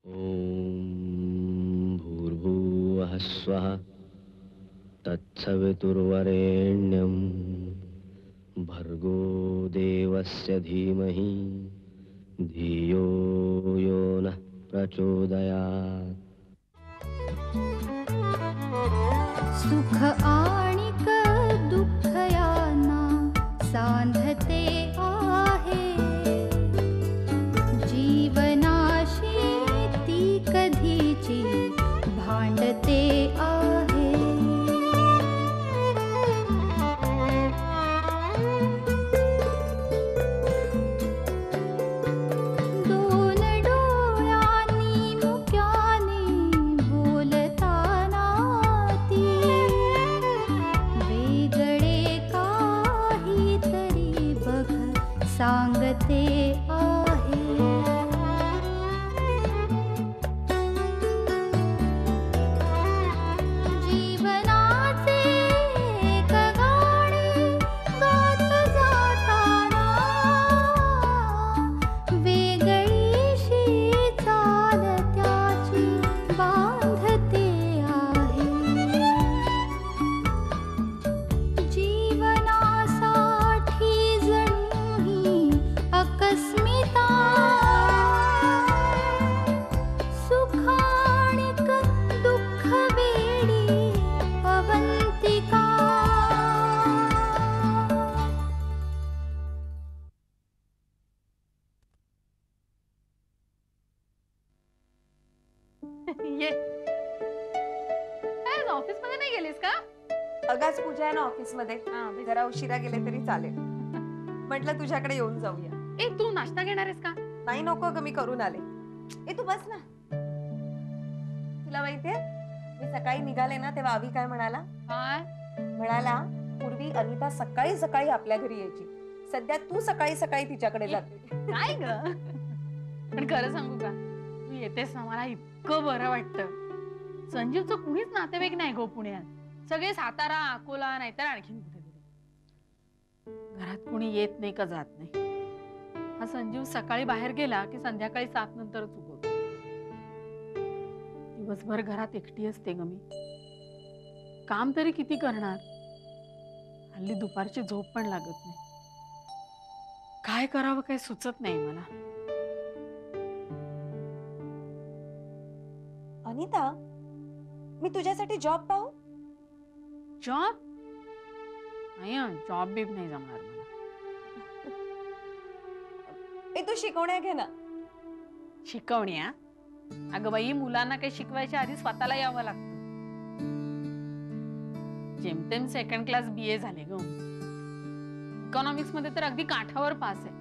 ओम भूर्भुवः स्वः तत्सवितुर्वरेण्यं भर्गो देवस्य धीमहि धियो यो नः प्रचोदयात्. सुख आणिक दुःख यांना सांधते आहे. जीवनाशी ती कधीची भांडते आहे. दोन डोळ्यांनी मुक्याने बोलताना ती वेगळे काहीतरी बघ सांगते आहे. जीवनाचे एक गाणे गात जाताना वेगळीशी चाल त्याची बांधते आहे. जीवनासाठी जणू ही अकस्मिता सुखाणिक दुःख वेडी अवंतिका. ये आज ऑफिस मध्ये नाही गेलीस का? अगाच पूजा आहे ना ऑफिस मध्ये. हा, बस. जरा उशिरा गेले तरी चालेल. म्हटलं तुझ्याकडे येऊन जाऊया. ए तू नाश्ता घेणार आहेस का? नाही नको ग, मी करून आले. ए तू बस ना. तुला माहितीये मी सकाळी निघाले ना तेव्हा अभि काय म्हणाला? काय? म्हणाला पूर्वी अनिता सकाळी सकाळी आपल्या घरी यायची, सध्या तू सकाळी सकाळी तिच्याकडे जाते. काय ग? पण खरं सांगू का, तू येतेस ना मला इतकं बरं वाटतं. संजीवचं कुणीच नातेवाईक नाही गो पुण्यात. सगळे सातारा, अकोला नाहीतर आणखीन कुठेतरी. घरात कुणी येत नाही का जात नाही. हा संजीव सकाळी बाहेर गेला की संध्याकाळी 7 नंतरच उगवतो. दिवसभर घरात एकटी असते ग मी. काम तरी किती करणार. हल्ली दुपारची झोप पण लागत नाही. काय करावं काय सुचत नाही मला. अनिता, मी तुझ्यासाठी जॉब पाहू? जॉब नाही, जॉब बीब नाही जमणार मला. ए तू शिकवण्या घे ना. शिकवण्या? अगं बाई, मुलांना काही शिकवायच्या आधी स्वतःला यावं लागतं. जेमतेम 2nd क्लास BA झाले ग. इकॉनॉमिक्स मध्ये तर अगदी काठावर पास आहे.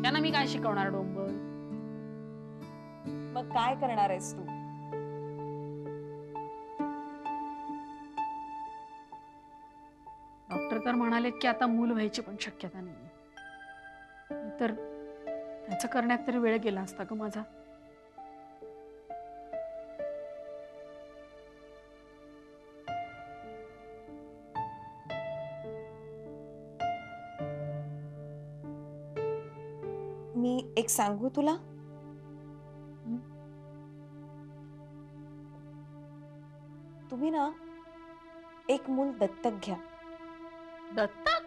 त्यांना मी काय शिकवणार डोंबर. मग काय करणार आहेस तू? डॉक्टर तर म्हणाले की आता मूल व्हायची पण शक्यता नाहीये. तर त्याचं करण्यात तरी वेळ गेला असता ग माझा. मी एक सांगू तुला? तुम्ही ना एक मूल दत्तक घ्या. दत्तक?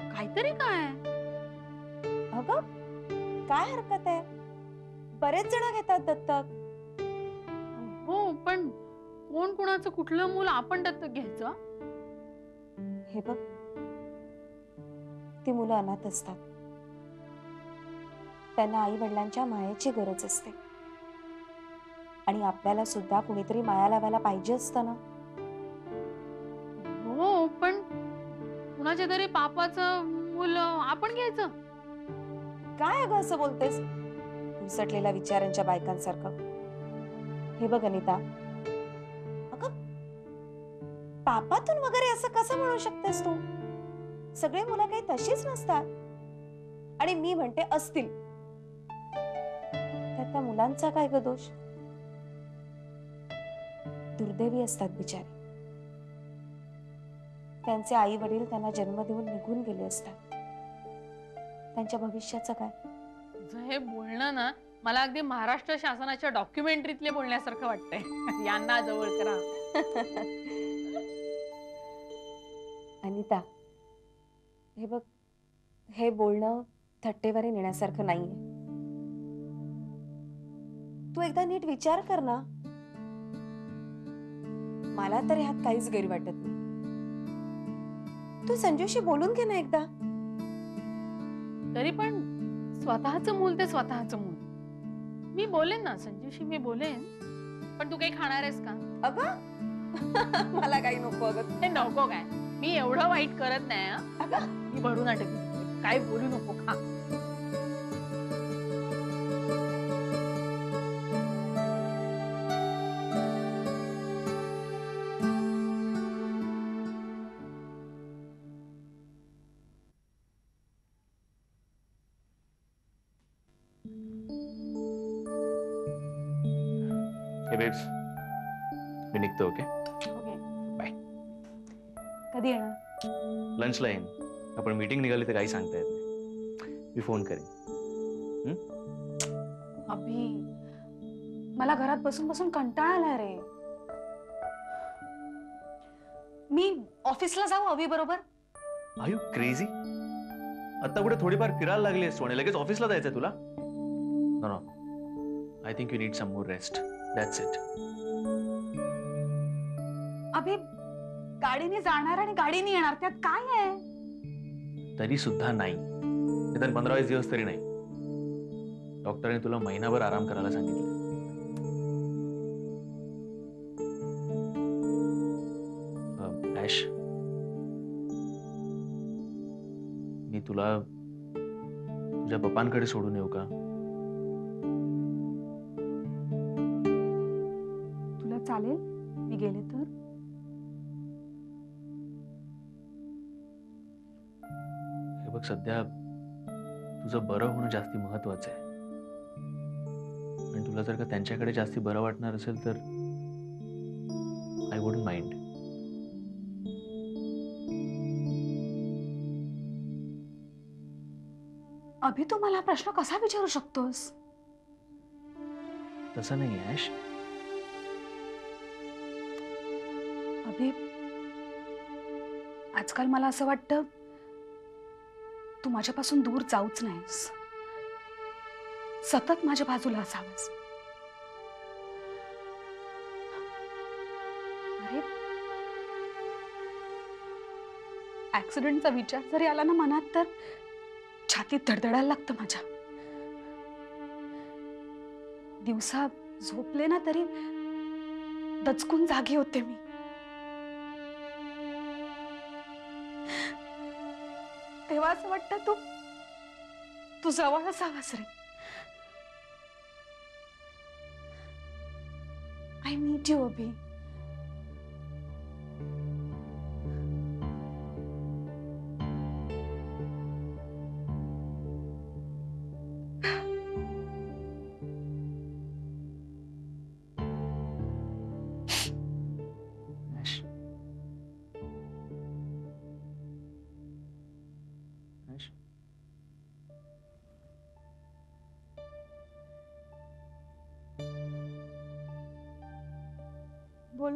काहीतरी काय? अगं काय हरकत आहे, बरेच जण घेतात दत्तक. हो, पण कोण कोणाचं कुठलं मूल आपण दत्तक घ्यायचं? हे बघ, ती मुलं अनाथ असतात. त्यांना आई वडिलांच्या मायेची गरज असते. आणि आपल्याला सुद्धा कुणीतरी माया लावायला पाहिजे असतं ना. हो, पण कुणाच्या तरी पापाचं मूल आपण घ्यायचं? काय अगं असं बोलतेस, उसटलेल्या विचारांच्या बायकांसारखं. हे बघ अनिता, अगं पापातून वगैरे असं कसं म्हणू शकतेस तू? सगळे मुलं काही तशीच नसतात. आणि मी म्हणते असतील, त्यात त्या मुलांचा काय ग दोष? दुर्दैवी असतात बिचारे. त्यांचे आई वडील त्यांना जन्म देऊन निघून गेले असतात. त्यांच्या भविष्याचं काय? तुझं हे बोलणं ना मला अगदी महाराष्ट्र शासनाच्या डॉक्युमेंटरीतले बोलण्यासारखं वाटतंय. यांना जवळ करा. अनिता, हे बघ, हे बोलणं थट्टेवारी नेण्यासारखं नाहीये. तू एकदा नीट विचार कर ना. मला तर ह्यात काहीच गैर वाटत नाही. तू संजूशी बोलून घे ना एकदा. तरी पण स्वतःचं मूल ते स्वतःचं मूल. मी बोलेन ना संजूशी, मी बोलेन. पण तू काही खाणार आहेस का? अगं मला काही नको. अगं ते नको काय, मी एवढं वाईट करत नाही. अगं मी भरून नाटक काय बोलू नको. खा. हे बेब्स, मी निघतो. Okay, bye. कधी येणार? लंचला येईन. आपण मीटिंग निघाली तर काही सांगता येत नाही. मी फोन करेन. अभि, मला घरात बसून बसून कंटाळा आलाय रे. मी ऑफिसला जाऊ अभि बरोबर? Are you crazy? आता कुठे थोडीफार फिरायला लागली आहेस आणि लगेच ऑफिसला जायचंय तुला? No no, I think you need some more rest. That's it. Abhi, गाडीने जाणार आणि गाडीने येणार, त्यात काय आहे? तरी सुद्धा नाही. निदान 15-20 दिवस तरी नाही. डॉक्टरने तुला महिनाभर आराम करायला सांगितलं. ॲश, मी तुला तुझ्या पप्पांकडे सोडून येऊ का? तुला चालेल मी गेले तर? हे बघ, सध्या तुझं बरं होणं जास्ती महत्वाचं आहे. आणि तुला जर का त्यांच्याकडे जास्ती बरं वाटणार असेल तर आय वुडंट माइंड. अभि, तू मला प्रश्न कसा विचारू शकतोस? तसं नाही ॲश. अभि, आजकाल मला असं वाटतं तू माझ्यापासून दूर जाऊच नाहीस. सतत माझ्या बाजूला असावंस. अरे, ऍक्सिडेंटचा विचार जरी आला ना मनात तर छातीत धडधडायला लागतं माझ्या. दिवसा झोपले ना तरी दचकून जागी होते मी. तेव्हा असं वाटतं तू जवळ असावास रे. I need you Abhi. Ash, Ash, बोल.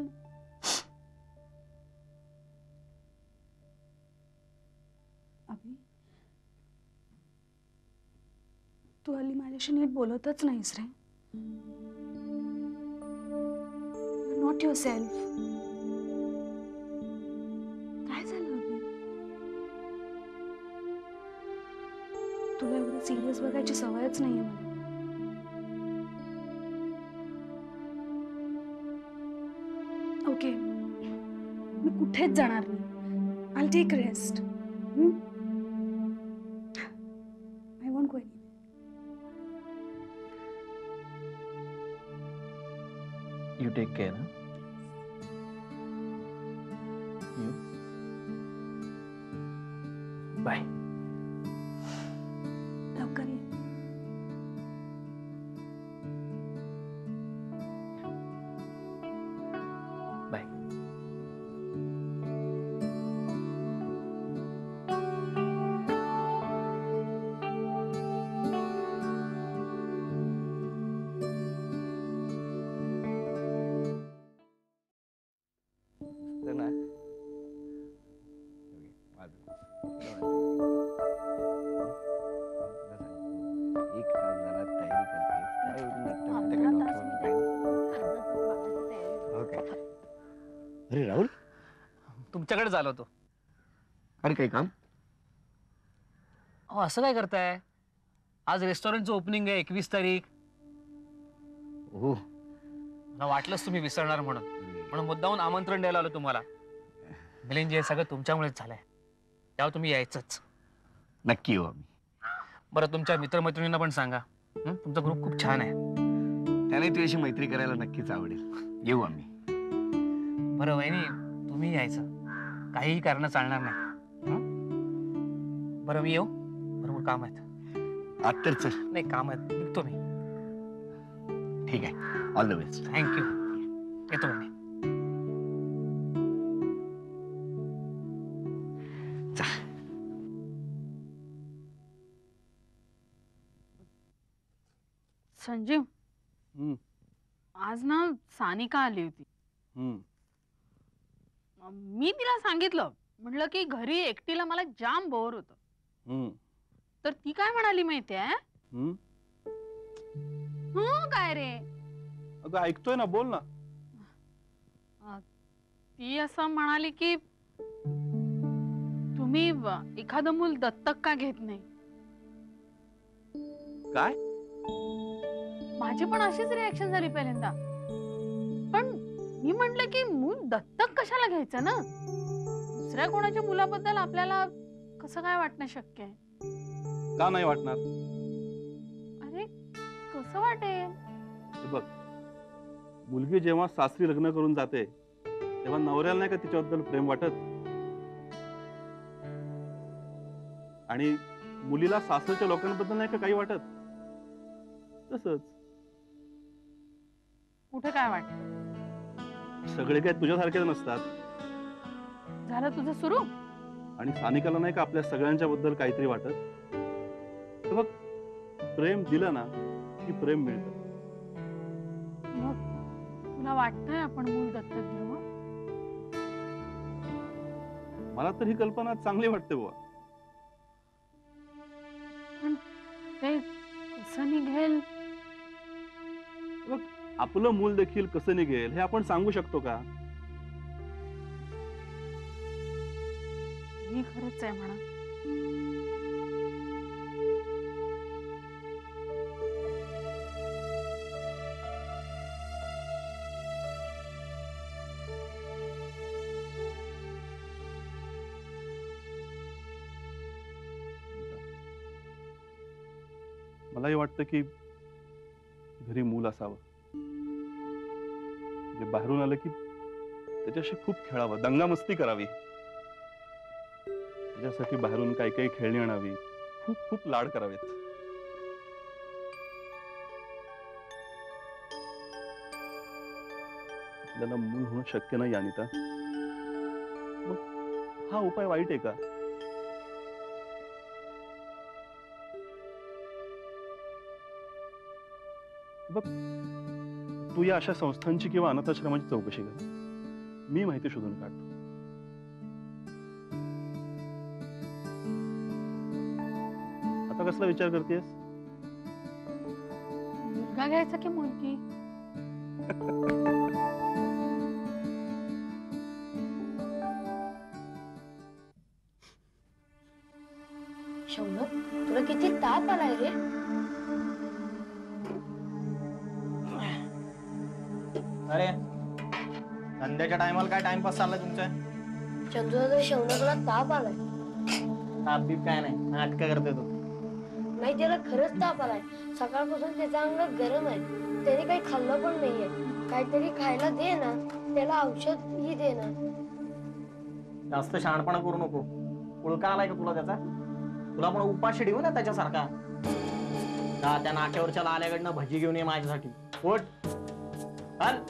अभि, तू हल्ली माझ्याशी नीट बोलतच नाहीस रे. Not your self. काय झालं अभि? तुला एवढं सिरियस बघायची सवयच नाहीये मला. ओके, मी कुठेच जाणार नाही. I take rest. I want go any. You take care. You bye. लवकर ये. बाय. एक तास झाला तयारी करते काय एवढी नाटक हो काय? अरे राहुल, तुमच्याकडे झालो होतो. अरे काही काम? अहो असं काय करताय? आज रेस्टॉरंटचं ओपनिंग आहे 21 तारीख. हो. मला वाटलंच तुम्ही विसरणार म्हणून मुद्दाहून आमंत्रण द्यायला आलो तुम्हाला. मिलिंदजी, हे सगळं तुमच्यामुळेच झालंय. तेव्हा तुम्ही यायचंच. नक्की हो. बरं, तुमच्या मित्रमैत्रिणींना पण सांगा. तुमचा ग्रुप खूप छान आहे. त्याने तुझ्याशी मैत्री करायला नक्कीच आवडेल. येऊ आम्ही. बरं वहिनी, तुम्ही यायचं. काहीही करणं चालणार नाही. बरं मी येऊ? बरोबर काम आहेत. आत तर चल. नाही, काम आहेत, निघतो मी. ठीक आहे. All the best. थँक्यू. येतो वहिनी. संजीव, आज ना सानिका आली होती. मी तिला सांगितलं, म्हटलं की घरी एकटीला मला जाम बोर होतं. तर ती काय म्हणाली माहितीये? काय रे? अगं ऐकतोय ना, बोल ना. ती असं म्हणाली की तुम्ही एखादं मूल दत्तक का घेत नाही. काय? माझी पण अशीच रिॲक्शन झाली पहिल्यांदा. पण मी म्हटलं की मूल दत्तक कशाला घ्यायचं ना? दुसऱ्या कोणाच्या मुलाबद्दल आपल्याला कसं काय वाटणं शक्य आहे? का नाही वाटणार? अरे कसं वाटेल? हे बघ, मुलगी जेव्हा सासरी लग्न करून जाते तेव्हा नवऱ्याला नाही का तिच्याबद्दल प्रेम वाटत? आणि मुलीला सासरच्या लोकांबद्दल नाही का काही वाटत? तसंच कुठे काय वाटत? सगळे काय तुझ्यासारखेच नसतात. झालं तुझं सुरू? आणि सानिकाला नाही का आपल्या सगळ्यांच्या बद्दल काहीतरी वाटत? तर बघ, प्रेम दिलं ना की प्रेम मिळतं. मग तुला वाटतंय आपण मूल दत्तक घेऊ? मला तर ही कल्पना चांगली वाटते बुवा. ते कसं निघेल? बघ, आपलं मूल देखील कसं निघेल हे आपण सांगू शकतो का? ही खरंच आहे म्हणा. मलाही वाटतं की घरी मूल असावं, जे बाहेरून आलं की त्याच्याशी खूप खेळावं, दंगामस्ती करावी, त्याच्यासाठी बाहेरून काही काही खेळणी आणावी, खूप खूप लाड करावेत. आपल्याला मूल होणं शक्य नाही अनिता. मग हा उपाय वाईट आहे का? बघ, तू या अशा संस्थांची किंवा अनाथाश्रमाची चौकशी कर. मी माहिती शोधून काढतो. आता कसला विचार करतेस? मुलगा घ्यायचा की मुलगी? शौनक, तुला किती ताप आलाय रे? अरे संध्याच्या टायमाला काय टाइमपास चाललाय तुमचा? चंद्र, शौनकला ताप आलाय. ताप बीप काय नाही, नाटकं करते तू. नाही, त्याला खरंच ताप आलाय. सकाळपासून त्याचा अंग गरम आहे. त्याने काही खाल्लं पण नाहीये. काहीतरी खायला दे ना, त्याला औषध ही दे ना. जास्त शहाणपणा करू नको. उळका आलाय का तुला त्याचा? तुला पण उपाशी ठेवू ना त्याच्यासारखा. त्या नाक्यावरच्या लाल्याकडनं भजी घेऊन ये माझ्यासाठी. उठ, चल.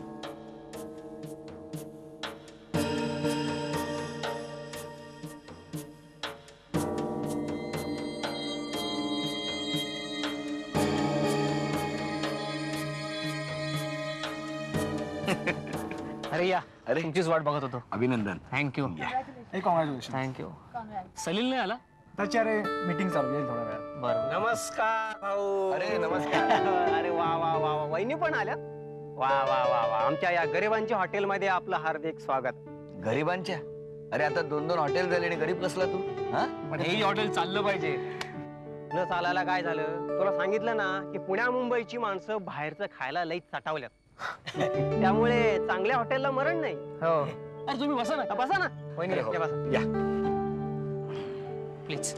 अरे या, अरे तुमचीच वाट बघत होतो. अभिनंदन. थँक्यू. कॉंग्रॅच्युलेशन. थँक्यू. सलील नाही आला? त्याची अरे मीटिंग चालू आहे थोड्या वेळात. बरं. नमस्कार भाऊ. अरे नमस्कार. अरे वा वा वा वा, वहिनी पण आल्या. वा वा वा वा, आमच्या या गरिबांच्या हॉटेलमध्ये आपलं हार्दिक स्वागत. गरिबांच्या? अरे आता 2-2 हॉटेल झाले आणि गरीब कसला तू? हा? पण हेही हॉटेल चाललं पाहिजे. न चालायला काय झालं? तुला सांगितलं ना की पुण्या मुंबईची माणसं बाहेरचं खायला लई चटावल्यात. त्यामुळे चांगल्या हॉटेलला मरण नाही. हो. अरे तुम्ही बसा ना. बसा ना वहिनी, हो. या बसा. या. प्लीज.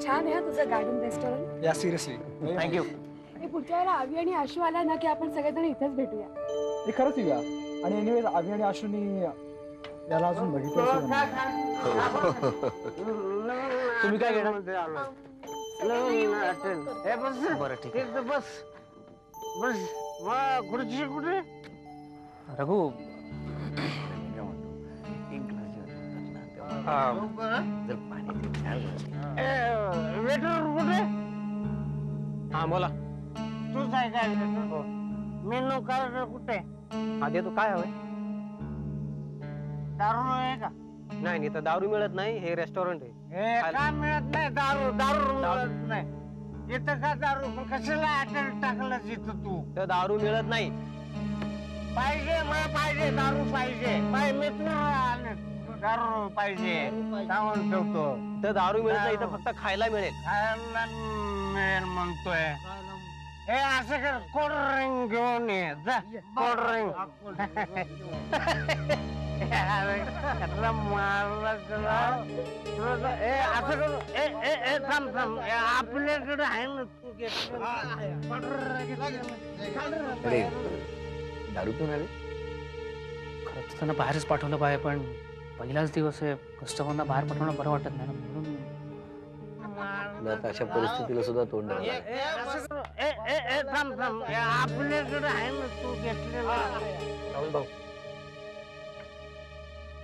छान आहे तुझं गार्डन रेस्टॉरंट. या सिरियसली थँक्यू. आणि पुढच्या वेळेला आवी आणि आशू आला ना की आपण सगळेजण इथेच भेटूया. हे खरंच येऊया. आणि एनिवेज आवी आणि आशूनी याला अजून बघितलं. तुम्ही काय घेणार? बरं ठीक आहे. बस बस. खुर्ची कुठे? रघु, वेटर कुठे? हा बोला. तूच आहे काय? मेनू कार्ड कुठे? हा देतो. काय हवंय? दारू आहे का? नाही नाही, तर दारू मिळत नाही. हे रेस्टॉरंट आहे. का मिळत नाही दारू? दारू मिळत नाही इथं का? दारू कशाला हॉटेल टाकलं इथं तू? तर दारू मिळत नाही. पाहिजे मला, पाहिजे दारू पाहिजे. दारू पाहिजे सांगून ठेवतो. तर दारू मिळत नाही, इथं फक्त खायला मिळेल. खायला मिळेल म्हणतोय. हे असं कर, कोल्ड ड्रिंक घेऊन ये जा. Cold drink. आपल्याकडे आहे ना. अरे दारू पिऊन आले? खरं तर त्यांना बाहेरच पाठवलं पाहिजे, पण पहिलाच दिवस आहे. कस्टमरना बाहेर पाठवणं बरं वाटत नाही ना, म्हणून तुला आता अशा परिस्थितीला सुद्धा तोंड द्यावं लागलं. आपल्याकडे आहे ना तू घेतलेला. राहुल भाऊ,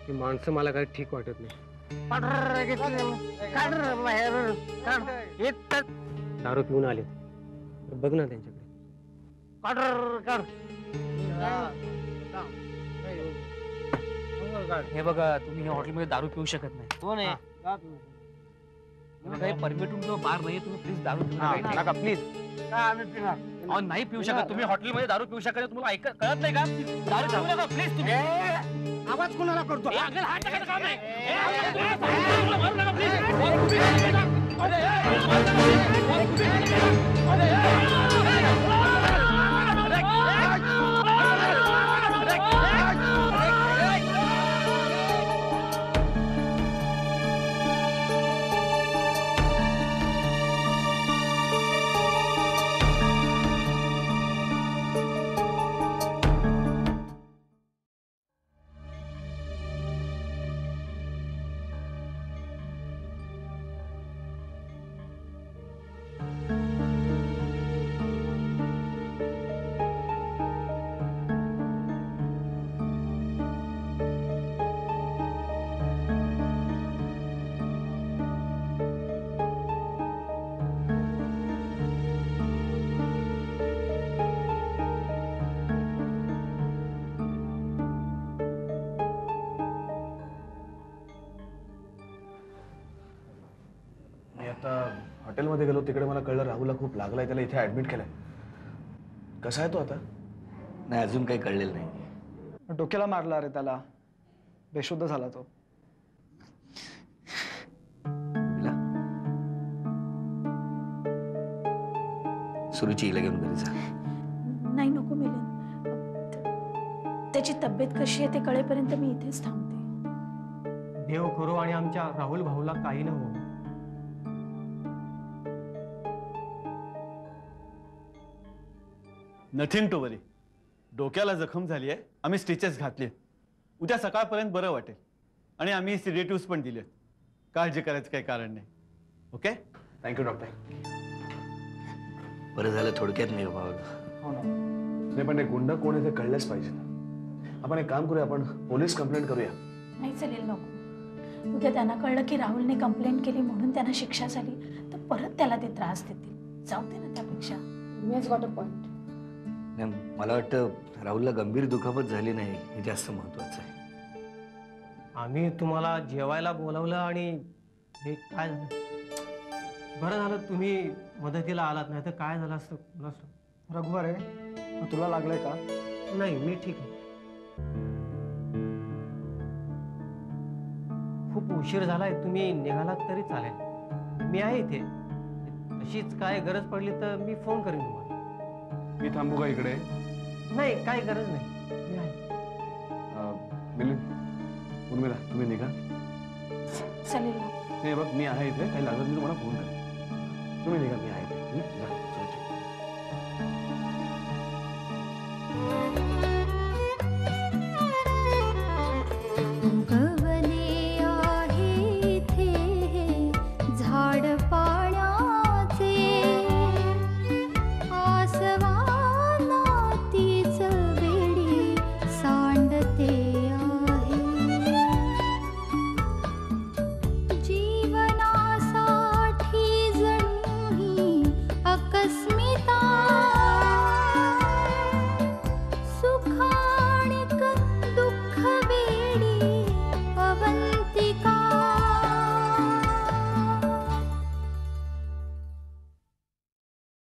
ही माणसं मला काही ठीक वाटत नाही. दारू पिऊन आले. बघ ना त्यांच्याकडे. हे बघा, तुम्ही या हॉटेलमध्ये दारू पिऊ शकत नाही. कोण आहे? काही परमिट किंवा बार नाही. तुम्ही प्लीज दारू पिऊ नका. प्लीज. अहो, नाही पिऊ शकत तुम्ही. हॉटेलमध्ये दारू पिऊ शकत. तुम्हाला कळत नाही का? दारू पिऊ नका प्लीज तुम्ही. आवाज कोणाला करतो? हात टाकायचं काम नाही. मारू नका प्लीज. हॉटेलमध्ये गेलो, तिकडे मला कळलं राहुलला खूप लागलाय. त्याला इथे ऍडमिट केलंय. कसा आहे तो आता? नाही, अजून काही कळलेलं नाही. डोक्याला मारला रे त्याला. बेशुद्ध झाला तो. सुरुची हिला घेऊन घरी जा. नाही नको मिलन. त्याची तब्येत कशी आहे ते कळेपर्यंत मी इथेच थांबते. देव करो आणि आमच्या राहुल भाऊला काही न हो. नथिंग टू वरी. डोक्याला जखम झाली आहे. आम्ही स्टिचेस घातले. उद्या सकाळपर्यंत बरं वाटेल. आणि आम्ही सिडेटिव्स पण दिले. काळजी करायचं काही कारण नाही. ओके? Thank you doctor. बरं झालं थोडक्यात नाही बाबा. हो ना. नाही, पण गुंड कोण आहे ते कळलंच पाहिजे. आपण एक काम करूया, आपण पोलीस कंप्लेंट करूया. नाही चालेल, नको. उद्या त्यांना कळलं की राहुलने कंप्लेंट केली म्हणून त्यांना शिक्षा झाली तर परत त्याला ते त्रास देतील. जाऊ दे ना त्यापेक्षा. मी हॅज गॉट अ पॉइंट. नाही, मला वाटतं राहुलला गंभीर दुखापत झाली नाही हे जास्त महत्वाचं आहे. आम्ही तुम्हाला जेवायला बोलावलं आणि हे काय झालं? बरं झालं तुम्ही मदतीला आलात, नाही तर काय झालं असतं कुणास ठाऊक. रघुवर आहे मग तुला लागलंय का? नाही, मी ठीक आहे. खूप उशीर झालाय, तुम्ही निघालात तरी चालेल. मी आहे इथे. तशीच काय गरज पडली तर मी फोन करेन तुम्हाला. मी थांबू का इकडे? नाही, काय गरज नाही, मी आहे. मिलिंद, उर्मिला, तुम्ही निघा. चालेल ना. नाही बघ, मी आहे इथे, काही लागत मी तुम्हाला फोन करेन. तुम्ही निघा, मी आहे.